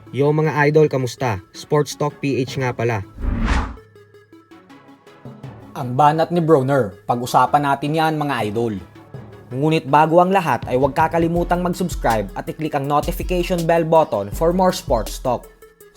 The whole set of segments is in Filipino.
Yo mga idol, kamusta? Sports Talk PH nga pala. Ang banat ni Broner, pag-usapan natin yan mga idol. Ngunit bago ang lahat ay huwag kakalimutang mag-subscribe at i-click ang notification bell button for more sports talk.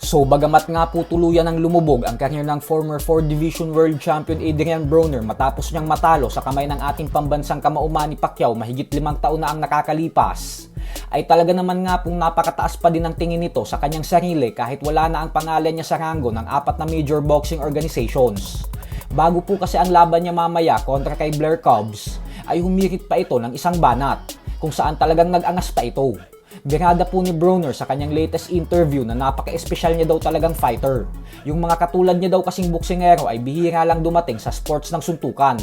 So bagamat nga po tuluyan ng lumubog ang career ng former 4 Division World Champion Adrian Broner matapos niyang matalo sa kamay ng ating pambansang kamao Manny Pacquiao mahigit 5 taon na ang nakakalipas, ay talaga naman nga pong napakataas pa din ang tingin nito sa kanyang sarili kahit wala na ang pangalan niya sa ranggo ng 4 na major boxing organizations. Bago po kasi ang laban niya mamaya kontra kay Blair Cobbs, ay humirit pa ito ng isang banat kung saan talagang nag-angas pa ito. Birada po ni Broner sa kanyang latest interview na napaka-espesyal niya daw talagang fighter. Yung mga katulad niya daw kasing boksingero ay bihira lang dumating sa sports ng suntukan.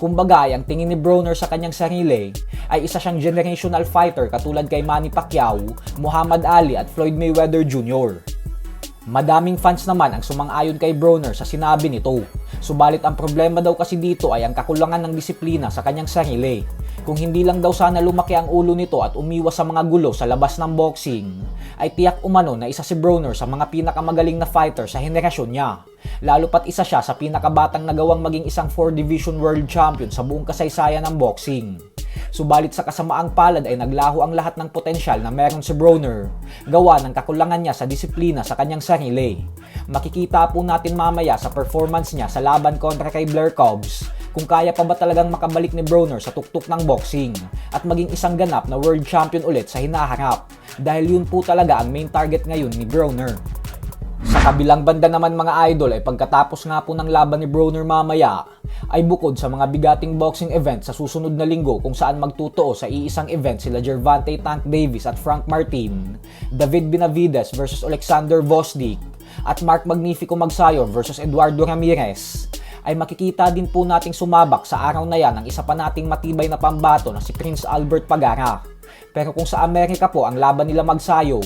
Kumbaga ay ang tingin ni Broner sa kanyang sarili ay isa siyang generational fighter katulad kay Manny Pacquiao, Muhammad Ali at Floyd Mayweather Jr. Madaming fans naman ang sumang-ayon kay Broner sa sinabi nito. Subalit ang problema daw kasi dito ay ang kakulangan ng disiplina sa kanyang sarili. Kung hindi lang daw sana lumaki ang ulo nito at umiwas sa mga gulo sa labas ng boxing, ay tiyak umano na isa si Broner sa mga pinakamagaling na fighter sa henerasyon niya. Lalo pat isa siya sa pinakabatang nagawang maging isang 4 Division World Champion sa buong kasaysayan ng boxing. Subalit sa kasamaang palad ay naglaho ang lahat ng potensyal na meron si Broner, gawa ng kakulangan niya sa disiplina sa kanyang sarili. Makikita po natin mamaya sa performance niya sa laban kontra kay Blair Cobbs kung kaya pa ba talagang makabalik ni Broner sa tuktok ng boxing at maging isang ganap na world champion ulit sa hinaharap, dahil yun po talaga ang main target ngayon ni Broner. Sa kabilang banda naman mga idol ay pagkatapos nga po ng laban ni Broner mamaya, ay bukod sa mga bigating boxing event sa susunod na linggo kung saan magtutuo sa iisang event sila Gervonta Tank Davis at Frank Martin, David Benavidez versus Alexander Vosdik, at Mark Magnifico Magsayo versus Eduardo Ramirez, ay makikita din po nating sumabak sa araw na yan ang isa pa nating matibay na pambato na si Prince Albert Pagara. Pero kung sa Amerika po ang laban nila Magsayo,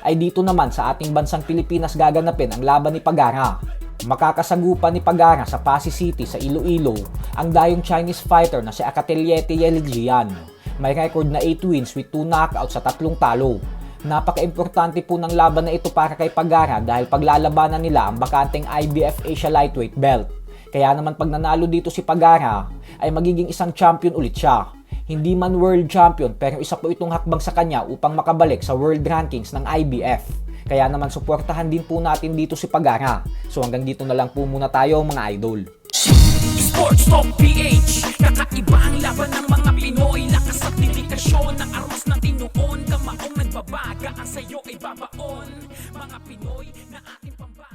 ay dito naman sa ating bansang Pilipinas gaganapin ang laban ni Pagara. Makakasagupan ni Pagara sa Pasig City sa Iloilo ang dayong Chinese fighter na si Akateliete Yelijian. May record na 8 wins with 2 knockouts sa 3 talo. Napaka-importante po ng laban na ito para kay Pagara dahil paglalabanan nila ang bakanteng IBF Asia Lightweight Belt. Kaya naman pag nanalo dito si Pagara ay magiging isang champion ulit siya. Hindi man world champion pero isa po itong hakbang sa kanya upang makabalik sa world rankings ng IBF. Kaya naman suportahan din po natin dito si Pagara. So hanggang dito na lang po muna tayo mga idol. Sports Talk PH, kakaiba ang laban ng mga Pinoy. Lakas at dedikasyon ng armas na tinuon. Kamaong nagbabaga ang sayo ay babaon. Mga Pinoy na ating pambato.